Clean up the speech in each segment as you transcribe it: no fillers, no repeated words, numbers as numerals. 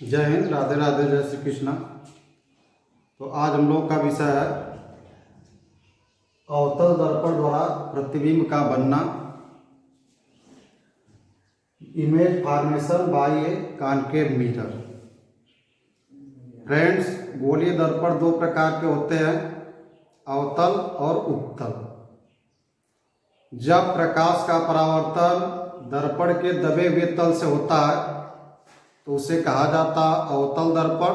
जय हिंद, राधे राधे, जय श्री कृष्णा। तो आज हम लोग का विषय है अवतल दर्पण द्वारा प्रतिबिंब का बनना, image formation by A concave mirror. Friends, गोलीय दर्पण दो प्रकार के होते हैं, अवतल और उत्तल। जब प्रकाश का परावर्तन दर्पण के दबे हुए तल से होता है तो उसे कहा जाता है अवतल दर्पण,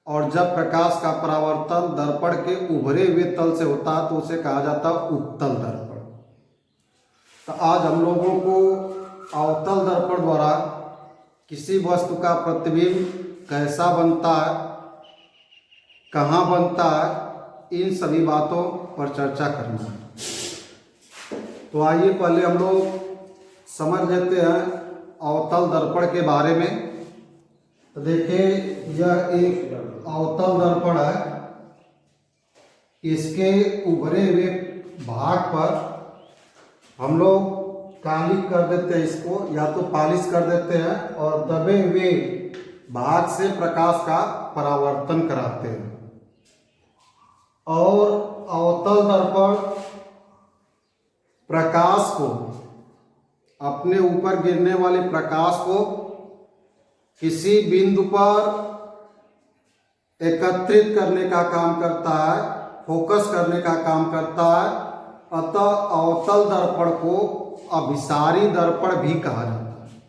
और जब प्रकाश का परावर्तन दर्पण के उभरे हुए तल से होता है तो उसे कहा जाता है उत्तल दर्पण। तो आज हम लोगों को अवतल दर्पण द्वारा किसी वस्तु का प्रतिबिंब कैसा बनता है, कहाँ बनता है, इन सभी बातों पर चर्चा करना है। तो आइए पहले हम लोग समझ लेते हैं अवतल दर्पण के बारे में। तो देखिए, यह एक अवतल दर्पण है। इसके उभरे हुए भाग पर हम लोग कालिक कर देते हैं, इसको या तो पॉलिश कर देते हैं, और दबे हुए भाग से प्रकाश का परावर्तन कराते हैं। और अवतल दर्पण प्रकाश को, अपने ऊपर गिरने वाले प्रकाश को किसी बिंदु पर एकत्रित करने का काम करता है, फोकस करने का काम करता है। अतः अवतल दर्पण को अभिसारी दर्पण भी कहा जाता है।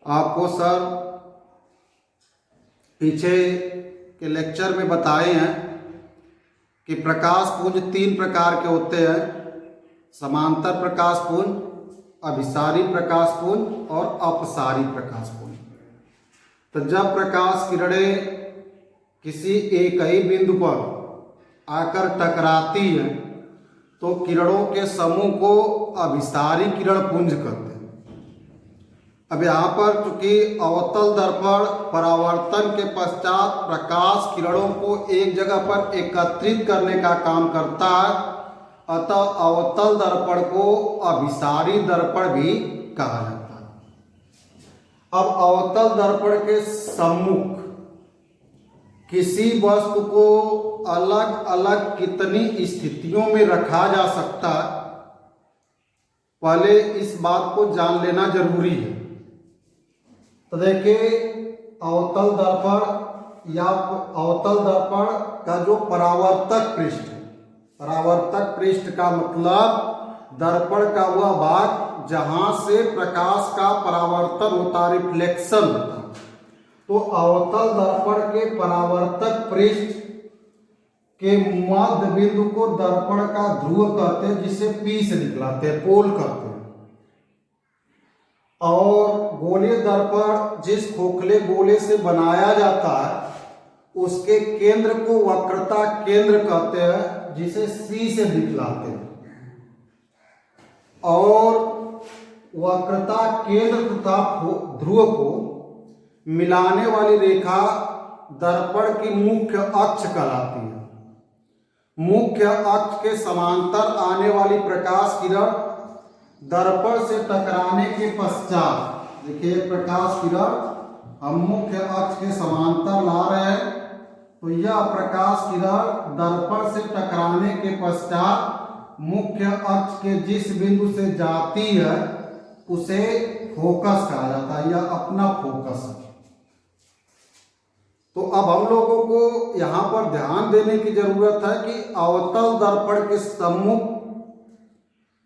आपको सर पीछे के लेक्चर में बताए हैं कि प्रकाश पुंज तीन प्रकार के होते हैं, समांतर प्रकाश पुंज, अभिसारी प्रकाश पुंज और अपसारी प्रकाश पुंज। तो जब प्रकाश किरणें किसी एक ही बिंदु पर आकर टकराती हैं तो किरणों के समूह को अभिसारी किरण पुंज कहते हैं। अब यहाँ पर चूंकि अवतल दर्पण परावर्तन के पश्चात प्रकाश किरणों को एक जगह पर एकत्रित करने का काम करता है, अतः अवतल दर्पण को अभिसारी दर्पण भी कहा जाता है। अब अवतल दर्पण के सम्मुख किसी वस्तु को अलग अलग कितनी स्थितियों में रखा जा सकता है, पहले इस बात को जान लेना जरूरी है। तो देखिए, अवतल दर्पण या अवतल दर्पण का जो परावर्तक पृष्ठ, परावर्तक पृष्ठ का मतलब दर्पण का वह भाग जहां से प्रकाश का परावर्तन होता, रिफ्लेक्शन होता। तो अवतल दर्पण के परावर्तक पृष्ठ के मध्य बिंदु को दर्पण का ध्रुव कहते हैं, जिसे पी से निकलाते हैं, पोल कहते हैं। और गोलीय दर्पण जिस खोखले गोले से बनाया जाता है उसके केंद्र को वक्रता केंद्र कहते हैं, जिसे सी से दिखलाते हैं। और वक्रता केंद्र तथा ध्रुव को मिलाने वाली रेखा दर्पण की मुख्य अक्ष कहलाती है। मुख्य अक्ष के समांतर आने वाली प्रकाश किरण दर्पण से टकराने के पश्चात, देखिए प्रकाश किरण हम मुख्य अक्ष के समांतर ला रहे हैं, तो यह प्रकाश किरण दर्पण से टकराने के पश्चात मुख्य अक्ष के जिस बिंदु से जाती है उसे फोकस कहा जाता है, यह अपना फोकस है। तो अब हम लोगों को यहाँ पर ध्यान देने की जरूरत है कि अवतल दर्पण के सम्मुख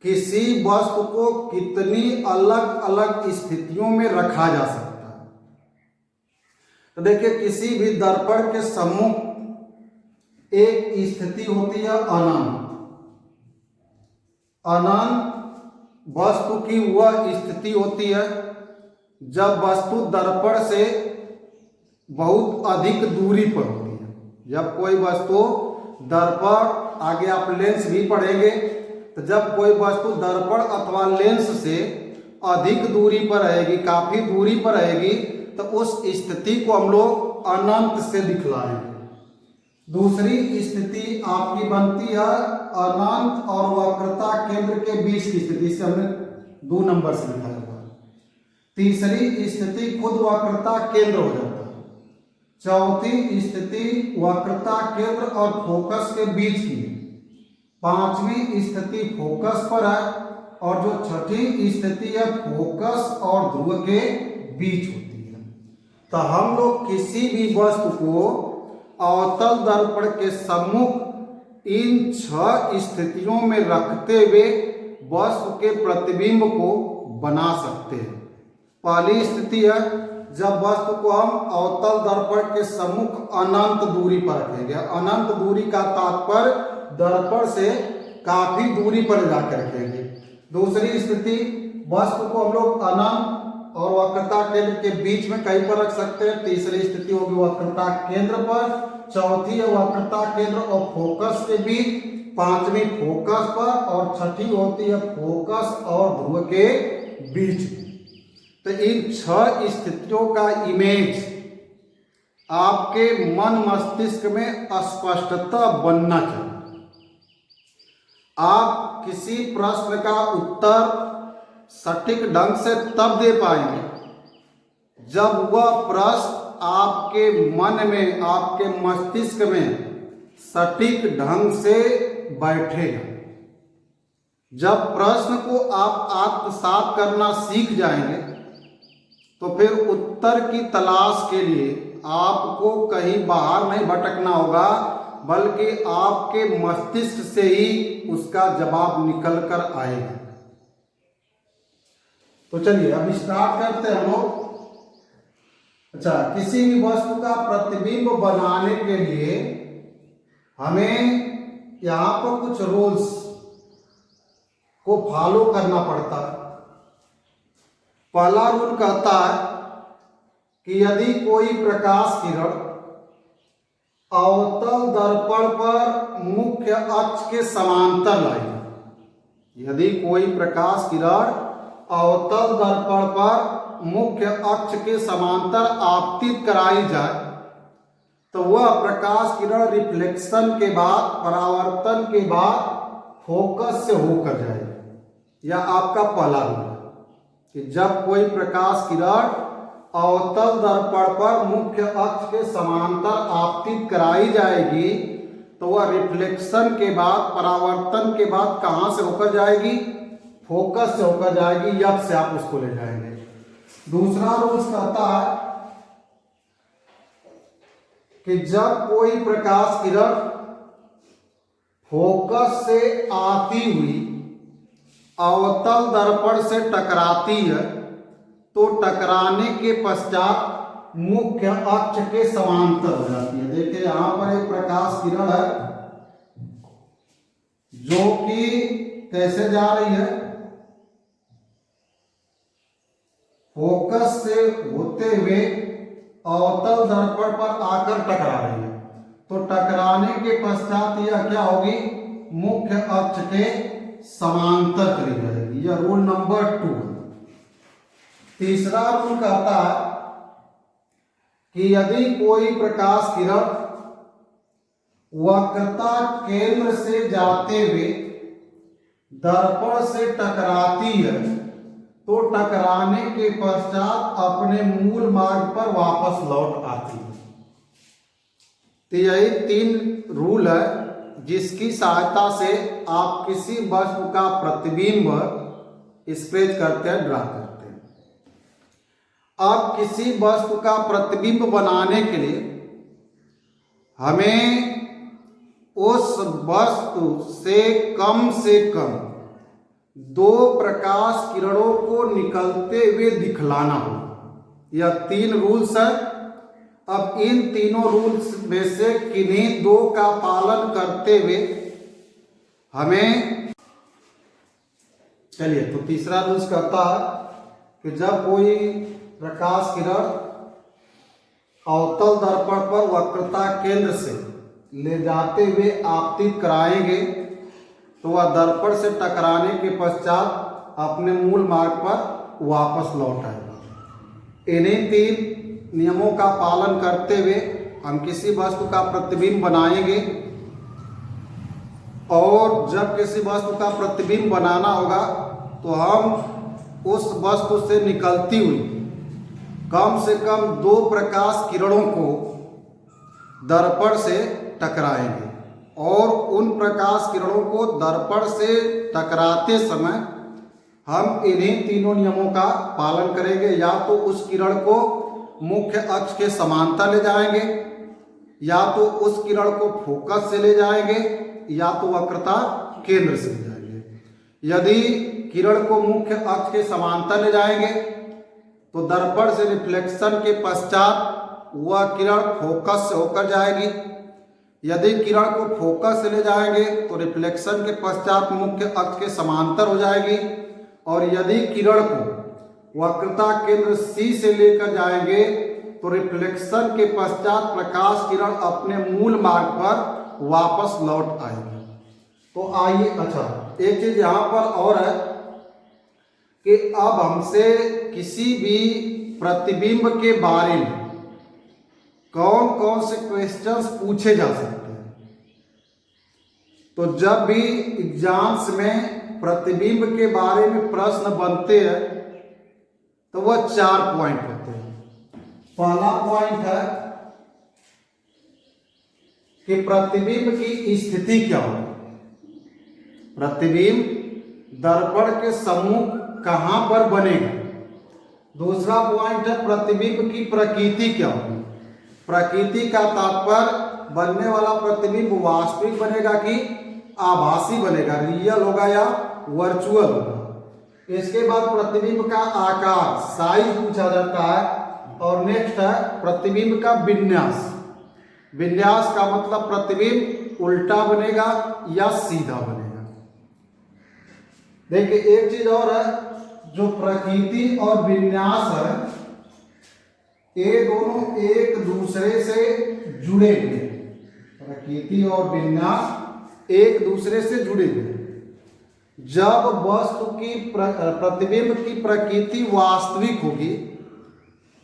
किसी वस्तु को कितनी अलग अलग स्थितियों में रखा जा सकता है। तो देखिए, किसी भी दर्पण के सम्मुख एक स्थिति होती है अनंत। अनंत वस्तु की वह स्थिति होती है जब वस्तु दर्पण से बहुत अधिक दूरी पर होती है। जब कोई वस्तु दर्पण, आगे आप लेंस भी पढ़ेंगे, तो जब कोई वस्तु दर्पण अथवा लेंस से अधिक दूरी पर रहेगी, काफी दूरी पर रहेगी, तो उस स्थिति को हम लोग अनंत से दिखलाएंगे। दूसरी स्थिति आपकी बनती है अनंत और वक्रता केंद्र के बीच की स्थिति, से हमने 2 नंबर से लिखा हुआ है। तीसरी स्थिति खुद वक्रता केंद्र हो जाता है। चौथी स्थिति वक्रता केंद्र और फोकस के बीच की है। पांचवी स्थिति फोकस पर है और जो छठी स्थिति है फोकस और ध्रुव के बीच होती है। तो हम लोग किसी भी वस्तु को अवतल दर्पण के सम्मुख इन 6 स्थितियों में रखते हुए वस्तु के प्रतिबिंब को बना सकते हैं। पहली स्थिति है जब वस्तु को हम अवतल दर्पण के सम्मुख अनंत दूरी पर रखेंगे। अनंत दूरी का तात्पर्य दर्पण से काफी दूरी पर जाकर रखेंगे। दूसरी स्थिति वस्तु को हम लोग अनंत और वक्रता केंद्र के बीच में कहीं पर रख सकते हैं। तीसरी स्थिति होगी वक्रता केंद्र पर। चौथी है वक्रता केंद्र और फोकस के बीच। पांचवी फोकस पर और छठी होती है फोकस और ध्रुव के बीच। तो इन 6 स्थितियों का इमेज आपके मन मस्तिष्क में स्पष्टता बनना चाहिए। आप किसी प्रश्न का उत्तर सटीक ढंग से तब दे पाएंगे जब वह प्रश्न आपके मन में, आपके मस्तिष्क में सटीक ढंग से बैठेगा। जब प्रश्न को आप आत्मसात करना सीख जाएंगे तो फिर उत्तर की तलाश के लिए आपको कहीं बाहर नहीं भटकना होगा, बल्कि आपके मस्तिष्क से ही उसका जवाब निकल कर आएगा। तो चलिए अब स्टार्ट करते हैं हम लोग। अच्छा, किसी भी वस्तु का प्रतिबिंब बनाने के लिए हमें यहाँ पर कुछ रूल्स को फॉलो करना पड़ता है। पहला रूल कहता है कि यदि कोई प्रकाश किरण अवतल दर्पण पर मुख्य अक्ष के समांतर लाई, यदि कोई प्रकाश किरण अवतल दर्पण पर मुख्य अक्ष के समांतर आपतित कराई जाए तो वह प्रकाश किरण रिफ्लेक्शन के बाद, परावर्तन के बाद फोकस से होकर जाएगी। यह आपका पहला रूल है कि जब कोई प्रकाश किरण अवतल दर्पण पर मुख्य अक्ष के समांतर आपतित कराई जाएगी तो वह रिफ्लेक्शन के बाद, परावर्तन के बाद कहां से होकर जाएगी? फोकस से होकर जाएगी। यब से आप उसको ले जाएंगे। दूसरा रूल कहता है कि जब कोई प्रकाश किरण फोकस से आती हुई अवतल दर्पण से टकराती है तो टकराने के पश्चात मुख्य अक्ष के समांतर हो जाती है। देखिए यहां पर एक प्रकाश किरण है जो कि कैसे जा रही है? फोकस से होते हुए अवतल दर्पण पर आकर टकरा रही है। तो टकराने के पश्चात यह क्या होगी? मुख्य अक्ष के समांतर चली जाएगी। यह रूल नंबर 2 है। तीसरा रूल कहता है कि यदि कोई प्रकाश किरण वक्रता केंद्र से जाते हुए दर्पण से टकराती है तो टकराने के पश्चात अपने मूल मार्ग पर वापस लौट आती है। तो यही 3 रूल है जिसकी सहायता से आप किसी वस्तु का प्रतिबिंब स्केच करते हैं, ड्रा करते हैं। अब किसी वस्तु का प्रतिबिंब बनाने के लिए हमें उस वस्तु से कम 2 प्रकाश किरणों को निकलते हुए दिखलाना हो। यह 3 रूल्स है। अब इन तीनों रूल्स में से किन्हीं 2 का पालन करते हुए हमें, चलिए, तो तीसरा रूल्स कहता है कि जब कोई प्रकाश किरण अवतल दर्पण पर वक्रता केंद्र से ले जाते हुए आपतित कराएंगे तो वह दर्पण से टकराने के पश्चात अपने मूल मार्ग पर वापस लौट आएगा। इन्हीं 3 नियमों का पालन करते हुए हम किसी वस्तु का प्रतिबिंब बनाएंगे। और जब किसी वस्तु का प्रतिबिंब बनाना होगा तो हम उस वस्तु से निकलती हुई कम से कम 2 प्रकाश किरणों को दर्पण से टकराएंगे और उन प्रकाश किरणों को दर्पण से टकराते समय हम इन्हीं तीनों नियमों का पालन करेंगे। या तो उस किरण को मुख्य अक्ष के समांतर ले जाएंगे, या तो उस किरण को फोकस से ले जाएंगे, या तो वक्रता केंद्र से ले जाएंगे। यदि किरण को मुख्य अक्ष के समांतर ले जाएंगे तो दर्पण से रिफ्लेक्शन के पश्चात वह किरण फोकस से होकर जाएगी। यदि किरण को फोकस से ले जाएंगे तो रिफ्लेक्शन के पश्चात मुख्य अक्ष के समांतर हो जाएगी। और यदि किरण को वक्रता केंद्र C से लेकर जाएंगे तो रिफ्लेक्शन के पश्चात प्रकाश किरण अपने मूल मार्ग पर वापस लौट आएगी। तो आइए, अच्छा एक चीज यहाँ पर और है कि अब हमसे किसी भी प्रतिबिंब के बारे में कौन कौन से क्वेश्चंस पूछे जा सकते हैं। तो जब भी एग्जाम्स में प्रतिबिंब के बारे में प्रश्न बनते हैं तो वह 4 पॉइंट होते हैं। पहला पॉइंट है कि प्रतिबिंब की स्थिति क्या होगी, प्रतिबिंब दर्पण के सम्मुख कहां पर बनेगा। दूसरा पॉइंट है प्रतिबिंब की प्रकृति क्या होगी। प्रकृति का तात्पर्य बनने वाला प्रतिबिंब वास्तविक बनेगा कि आभासी बनेगा, रियल होगा या वर्चुअल होगा। इसके बाद प्रतिबिंब का आकार, साइज पूछा जाता है। और नेक्स्ट है प्रतिबिंब का विन्यास। विन्यास का मतलब प्रतिबिंब उल्टा बनेगा या सीधा बनेगा। देखिए एक चीज और है, जो प्रकृति और विन्यास है ये दोनों एक दूसरे से जुड़े हुए हैं। प्रकृति और विन्यास एक दूसरे से जुड़े हुए हैं। जब वस्तु की प्रतिबिंब की प्रकृति वास्तविक होगी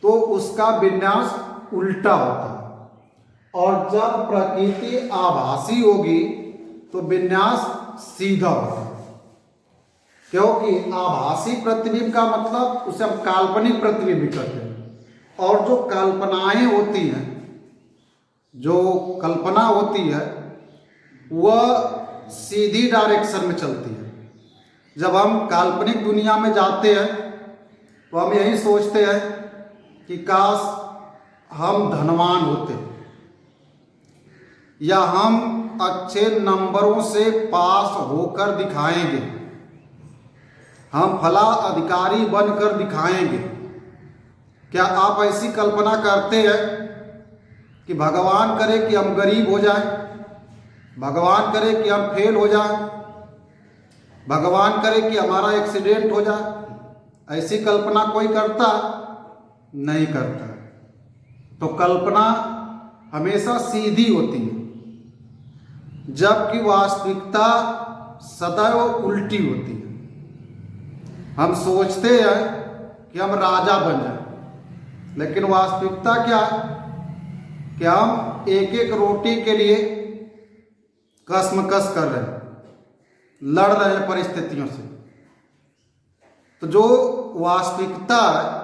तो उसका विन्यास उल्टा होता है, और जब प्रकृति आभासी होगी तो विन्यास सीधा होता है। क्योंकि आभासी प्रतिबिंब का मतलब उसे हम काल्पनिक प्रतिबिंब कहते हैं। और जो कल्पनाएं होती हैं, जो कल्पना होती है वह सीधी डायरेक्शन में चलती है। जब हम काल्पनिक दुनिया में जाते हैं तो हम यही सोचते हैं कि काश हम धनवान होते, या हम अच्छे नंबरों से पास होकर दिखाएंगे, हम फला अधिकारी बनकर दिखाएंगे। क्या आप ऐसी कल्पना करते हैं कि भगवान करे कि हम गरीब हो जाएं, भगवान करे कि हम फेल हो जाएं, भगवान करे कि हमारा एक्सीडेंट हो जाए? ऐसी कल्पना कोई करता? नहीं करता। तो कल्पना हमेशा सीधी होती है, जबकि वास्तविकता सदैव उल्टी होती है। हम सोचते हैं कि हम राजा बन जाएं, लेकिन वास्तविकता क्या है कि हम एक एक रोटी के लिए कसमकस कर रहे हैं, लड़ रहे हैं परिस्थितियों से। तो जो वास्तविकता है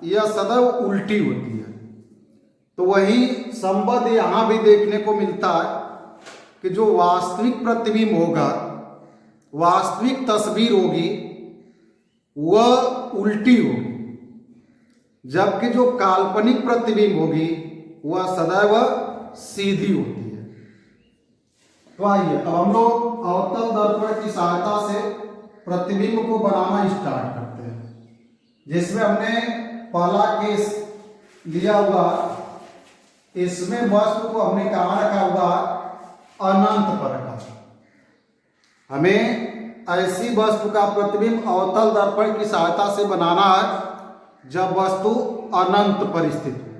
यह सदैव उल्टी होती है। तो वही संबंध यहाँ भी देखने को मिलता है कि जो वास्तविक प्रतिबिंब होगा, वास्तविक तस्वीर होगी, वह उल्टी होगी, जबकि जो काल्पनिक प्रतिबिंब होगी वह सदैव सीधी होती है। तो आइए अब हम लोग अवतल दर्पण की सहायता से प्रतिबिंब को बनाना स्टार्ट करते हैं, जिसमें हमने पहला केस लिया हुआ। इसमें वस्तु को हमने कहाँ रखा हुआ? अनंत पर रखा। हमें ऐसी वस्तु का प्रतिबिंब अवतल दर्पण की सहायता से बनाना है जब वस्तु अनंत पर स्थित हो।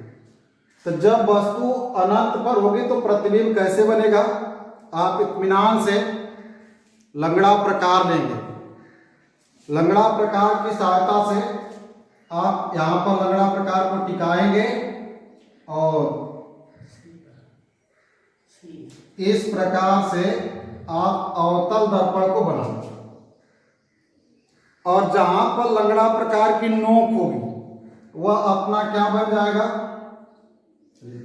तो जब वस्तु अनंत पर होगी तो प्रतिबिंब कैसे बनेगा? आप इत्मीनान से लंगड़ा प्रकार लेंगे। लंगड़ा प्रकार की सहायता से आप यहाँ पर लंगड़ा प्रकार को टिकाएंगे और इस प्रकार से आप अवतल दर्पण को बनाएंगे। और जहां पर लंगड़ा प्रकार की नोक होगी वह अपना क्या बन जाएगा,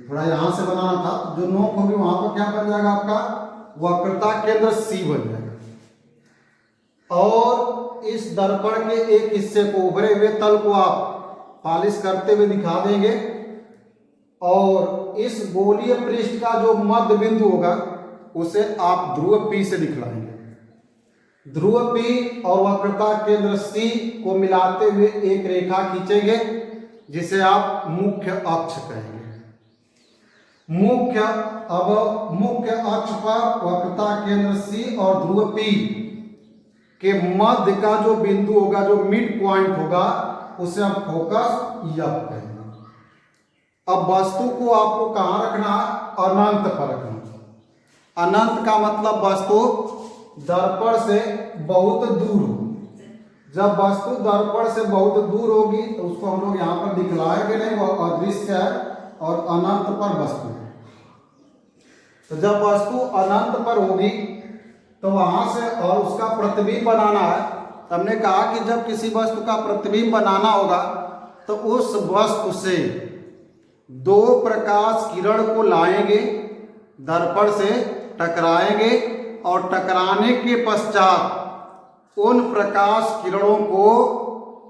थोड़ा यहां से बनाना था, जो नोक होगी वहां पर क्या बन जाएगा आपका वक्रता केंद्र सी बन जाएगा। और इस दर्पण के एक हिस्से को, उभरे हुए तल को आप पॉलिश करते हुए दिखा देंगे और इस गोलीय पृष्ठ का जो मध्य बिंदु होगा उसे आप ध्रुव P से दिखलाएंगे। ध्रुव P और वक्रता केंद्र C को मिलाते हुए एक रेखा खींचेंगे जिसे आप मुख्य अक्ष कहेंगे। मुख्य अक्ष पर वक्रता केंद्र C और ध्रुव P के मध्य का जो बिंदु होगा, जो मिड पॉइंट होगा, उसे हम फोकस F कहेंगे। अब वस्तु को आपको कहां रखना है, अनंत पर रखना। अनंत का मतलब वस्तु दर्पण से बहुत दूर हो। जब वस्तु दर्पण से बहुत दूर होगी तो उसको हम लोग यहाँ पर दिखलाएंगे नहीं, वह अदृश्य है और अनंत पर वस्तु है। तो जब वस्तु अनंत पर होगी तो वहां से और उसका प्रतिबिंब बनाना है। तो हमने कहा कि जब किसी वस्तु का प्रतिबिंब बनाना होगा तो उस वस्तु से दो प्रकाश किरण को लाएंगे, दर्पण से टकराएंगे और टकराने के पश्चात उन प्रकाश किरणों को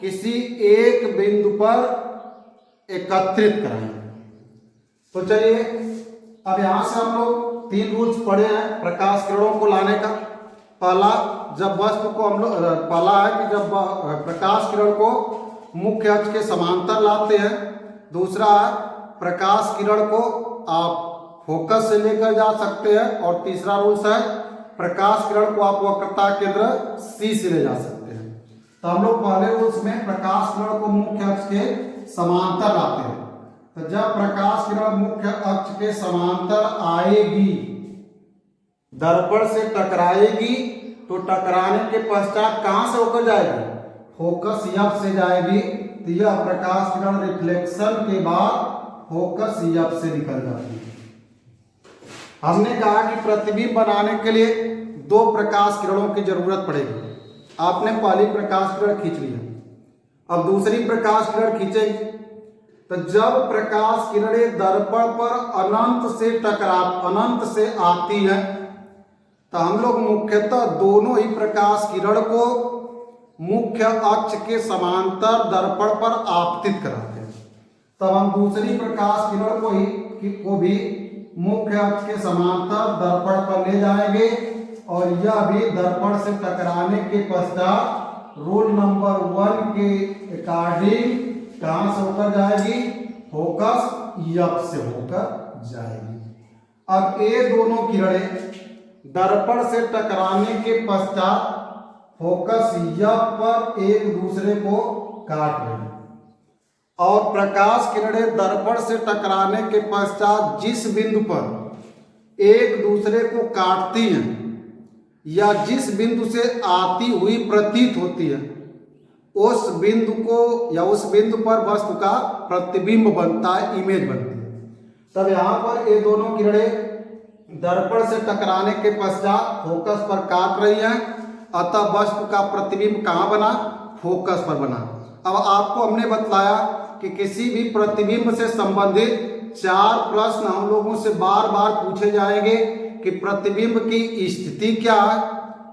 किसी एक बिंदु पर एकत्रित कराएंगे। तो चलिए अब यहां से हम लोग 3 रूल्स पढ़े हैं प्रकाश किरणों को लाने का। पहला, जब वस्तु को हम लोग, पहला है कि जब प्रकाश किरण को मुख्य अक्ष के समांतर लाते हैं। दूसरा है प्रकाश किरण को आप फोकस से लेकर जा सकते हैं। और तीसरा रूल्स है प्रकाश किरण को आप वक्रता केंद्र C से ले जा सकते हैं। तो हम लोग पहले रूल्स में प्रकाश किरण को मुख्य अक्ष के समांतर लाते हैं। तो जब प्रकाश किरण मुख्य अक्ष के समांतर आएगी, दर्पण से टकराएगी, तो टकराने के पश्चात कहां से होकर जाएगी, फोकस F से जाएगी। तो यह प्रकाश किरण रिफ्लेक्शन के बाद फोकस F से निकल जाती है। हमने कहा कि प्रतिबिंब बनाने के लिए 2 प्रकाश किरणों की जरूरत पड़ेगी। आपने पहली प्रकाश किरण खींच लिया, अब दूसरी प्रकाश किरण खींचेंगे। तो जब प्रकाश किरणें दर्पण पर अनंत से आती है तो हम लोग मुख्यतः दोनों ही प्रकाश किरण को मुख्य अक्ष के समांतर दर्पण पर आपतित कराते हैं। तब हम दूसरी प्रकाश किरण को भी मुख्य अक्ष के समांतर दर्पण पर ले जाएंगे और यह भी दर्पण से टकराने के पश्चात रूल नंबर 1 के अकॉर्डिंग कहां से होकर जाएगी, फोकस F से होकर जाएगी। अब ये दोनों किरणें दर्पण से टकराने के पश्चात फोकस F पर एक दूसरे को काट रही हैं और प्रकाश किरणें दर्पण से टकराने के पश्चात जिस बिंदु पर एक दूसरे को काटती हैं या जिस बिंदु से आती हुई प्रतीत होती है, उस बिंदु को या उस बिंदु पर वस्तु का प्रतिबिंब बनता है, इमेज बनती है। तब यहाँ पर ये दोनों किरणें दर्पण से टकराने के पश्चात फोकस पर काट रही हैं, अतः वस्तु का प्रतिबिंब कहाँ बना, फोकस पर बना। अब आपको हमने बतलाया कि किसी भी प्रतिबिंब से संबंधित 4 प्रश्न हम लोगों से बार बार पूछे जाएंगे कि प्रतिबिंब की स्थिति क्या है,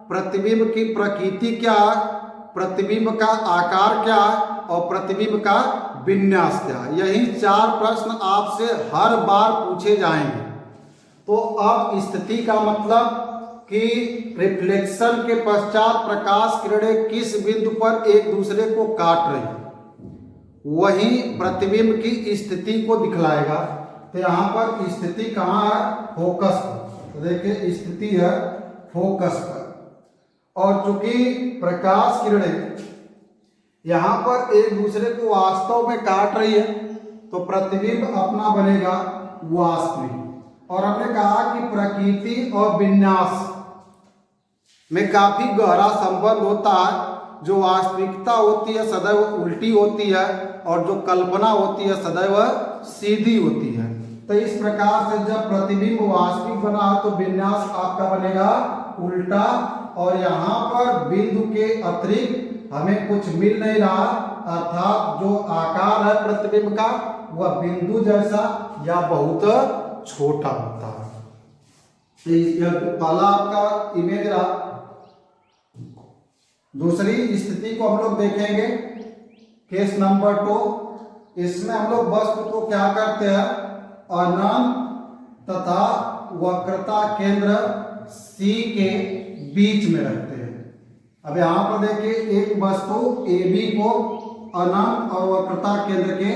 प्रतिबिंब की प्रकृति क्या है, प्रतिबिंब का आकार क्या है और प्रतिबिंब का विन्यास क्या है। यही 4 प्रश्न आपसे हर बार पूछे जाएंगे। तो अब स्थिति का मतलब कि रिफ्लेक्शन के पश्चात प्रकाश किरणें किस बिंदु पर एक दूसरे को काट रही हैं, वही प्रतिबिंब की स्थिति को दिखलाएगा। तो यहाँ पर स्थिति कहाँ है, फोकस पर। तो देखिए स्थिति है फोकस पर। और चूंकि प्रकाश किरणें यहाँ पर एक दूसरे को वास्तव में काट रही है तो प्रतिबिंब अपना बनेगा वास्तविक। और हमने कहा कि प्रकृति और विन्यास में काफी गहरा संबंध होता है। जो वास्तविकता होती है सदैव उल्टी होती है और जो कल्पना होती है सदैव सीधी होती है। तो इस प्रकार से जब प्रतिबिंब वास्तविक बना तो विन्यास आपका बनेगा उल्टा और यहाँ पर बिंदु के अतिरिक्त हमें कुछ मिल नहीं रहा, अर्थात जो आकार है प्रतिबिंब का वह बिंदु जैसा या बहुत छोटा होता है। तो यह पहला आपका इमेज रहा। दूसरी स्थिति को हम लोग देखेंगे, केस नंबर 2। इसमें हम लोग वस्तु को क्या करते हैं, अनंत तथा वक्रता केंद्र C के बीच में रखते हैं। अब यहाँ पर देखिए एक वस्तु AB को अनंत और वक्रता केंद्र के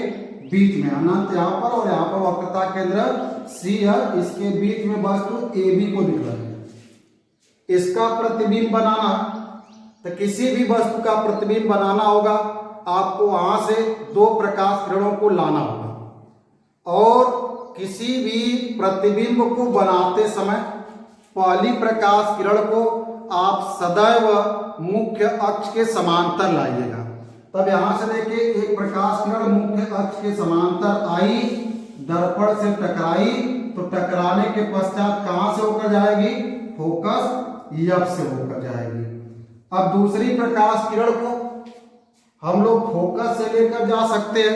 बीच में, अनंत यहाँ पर और यहाँ पर वक्रता केंद्र C है, इसके बीच में वस्तु AB को लिख रहे हैं। इसका प्रतिबिंब बनाना, तो किसी भी वस्तु का प्रतिबिंब बनाना होगा आपको वहां से दो प्रकाश किरणों को लाना होगा, और किसी भी प्रतिबिंब को बनाते समय पहली प्रकाश किरण को आप सदैव मुख्य अक्ष के समांतर लाइएगा। तब यहां से देखिए एक प्रकाश किरण मुख्य अक्ष के समांतर आई, दर्पण से टकराई, तो टकराने के पश्चात कहां से होकर जाएगी, फोकस F से होकर जाएगी। अब दूसरी प्रकाश किरण को हम लोग फोकस से लेकर जा सकते हैं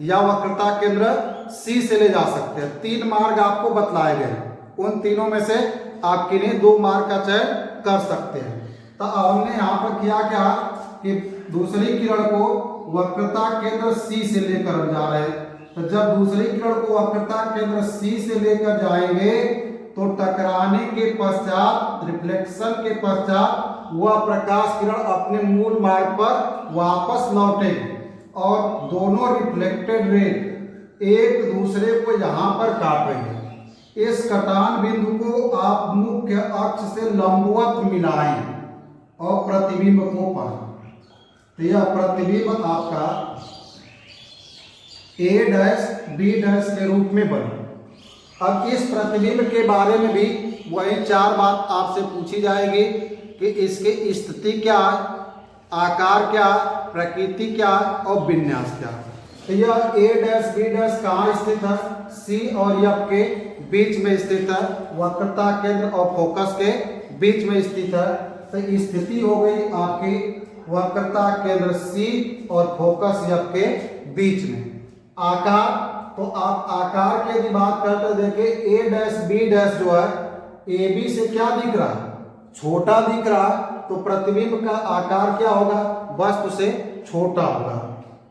या वक्रता केंद्र C से ले जा सकते हैं। 3 मार्ग आपको बतलाए गए, उन तीनों में से आप किन्हीं 2 मार्ग का चयन कर सकते हैं। तो हमने यहाँ पर किया क्या कि दूसरी किरण को वक्रता केंद्र C से लेकर हम जा रहे हैं। तो जब दूसरी किरण को वक्रता केंद्र C से लेकर जाएंगे तो टकराने के पश्चात, रिफ्लेक्शन के पश्चात वह प्रकाश किरण अपने मूल मार्ग पर वापस लौटेगी और दोनों रिफ्लेक्टेड रे एक दूसरे को यहाँ पर काटेंगे। इस कटान बिंदु को आप मुख्य अक्ष से लंबवत मिलाएं और प्रतिबिंब को पाएं। तो यह प्रतिबिंब आपका A' B' के रूप में बना। अब इस प्रतिबिंब के बारे में भी वही 4 बात आपसे पूछी जाएगी कि इसकी स्थिति क्या है, आकार क्या है, प्रकृति क्या है और विन्यास क्या है। तो यह A' B' कहाँ स्थित है, C और F के बीच में स्थित है, वक्रता केंद्र और फोकस के बीच में स्थित है। तो स्थिति हो गई आपकी वक्रता केंद्र C और फोकस F के बीच में। आकार, तो आप आकार की यदि बात करते देखिए A' B' जो है AB से क्या दिख रहा है, छोटा दिख रहा है, तो प्रतिबिंब का आकार क्या होगा, वस्तु से छोटा होगा।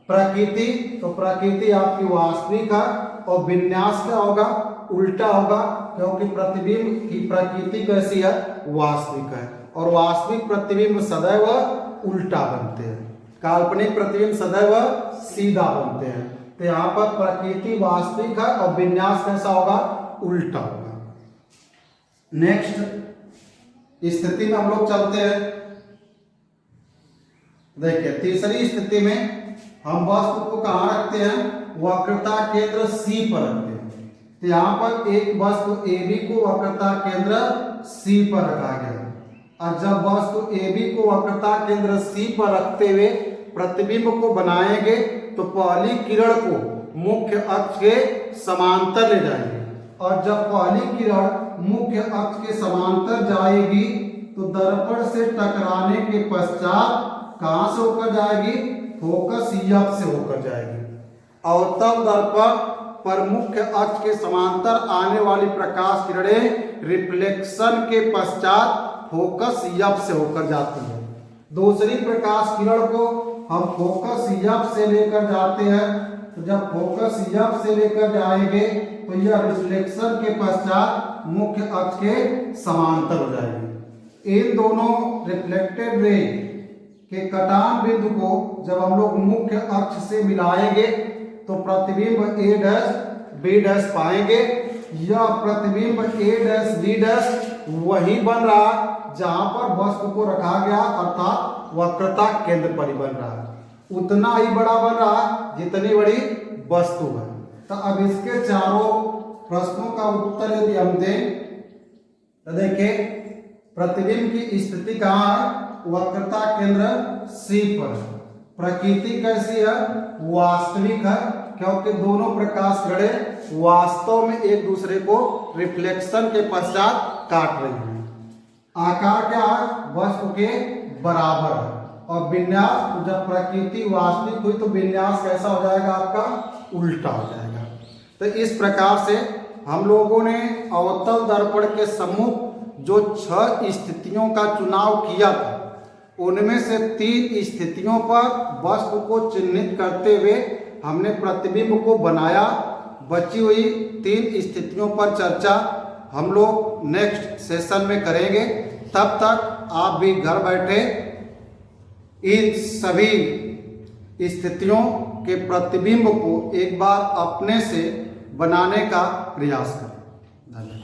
प्रकृति, तो प्रकृति आपकी वास्तविक है और विन्यास क्या होगा, उल्टा होगा, क्योंकि प्रतिबिंब की प्रकृति कैसी है, वास्तविक है और वास्तविक प्रतिबिंब सदैव उल्टा बनते हैं, काल्पनिक प्रतिबिंब सदैव सीधा बनते हैं। तो यहाँ पर प्रकृति वास्तविक है और विन्यास कैसा होगा, उल्टा होगा। नेक्स्ट स्थिति में हम लोग चलते हैं। देखिए तीसरी स्थिति में हम वस्तु को कहाँ रखते हैं, वक्रता केंद्र C पर रखते हैं। तो यहाँ पर एक वस्तु AB को वक्रता केंद्र C पर रखा गया, और जब वस्तु AB को वक्रता केंद्र C पर रखते हुए प्रतिबिंब को बनाएंगे तो पहली किरण को मुख्य अक्ष के समांतर ले जाएंगे, और जब पहली किरण मुख्य अक्ष के समांतर जाएगी तो दर्पण से टकराने के पश्चात कहां से होकर जाएगी, फोकस F से होकर जाएगी, और तब दर्पण पर मुख्य अक्ष के समांतर आने वाली प्रकाश किरणें रिफ्लेक्शन के पश्चात फोकस F से होकर जाती है। दूसरी प्रकाश किरण को हम फोकस F से लेकर जाते हैं, तो जब फोकस F से लेकर जाएंगे तो यह रिफ्लेक्शन के पश्चात मुख्य अक्ष के समांतर हो जाएगी। इन दोनों रिफ्लेक्टेड रे के कटान बिंदु को जब हम लोग मुख्य अक्ष से मिलाएंगे तो प्रतिबिंब A' B' पाएंगे। यह प्रतिबिंब A' B' वही बन रहा जहां पर वस्तु को रखा गया, अर्थात वक्रता केंद्र पर ही बन रहा है, उतना ही बड़ा बन रहा जितनी बड़ी वस्तु है। तो अब इसके चारों प्रश्नों का उत्तर यदि हम दें तो देखिए प्रतिबिंब की स्थिति कहाँ है, वक्रता केंद्र C पर। प्रकृति कैसी है, वास्तविक है, क्योंकि दोनों प्रकाश किरणें वास्तव में एक दूसरे को रिफ्लेक्शन के पश्चात काट रही हैं। आकार क्या है, वस्तु के बराबर है, और विन्यास, तो जब प्रकृति वास्तविक हुई तो विन्यास कैसा हो जाएगा आपका, उल्टा हो जाएगा। तो इस प्रकार से हम लोगों ने अवतल दर्पण के सम्मुख जो 6 स्थितियों का चुनाव किया था, उनमें से 3 स्थितियों पर वस्तु को चिन्हित करते हुए हमने प्रतिबिंब को बनाया। बची हुई 3 स्थितियों पर चर्चा हम लोग नेक्स्ट सेशन में करेंगे। तब तक आप भी घर बैठे इन सभी स्थितियों के प्रतिबिंब को एक बार अपने से बनाने का प्रयास करें। धन्यवाद।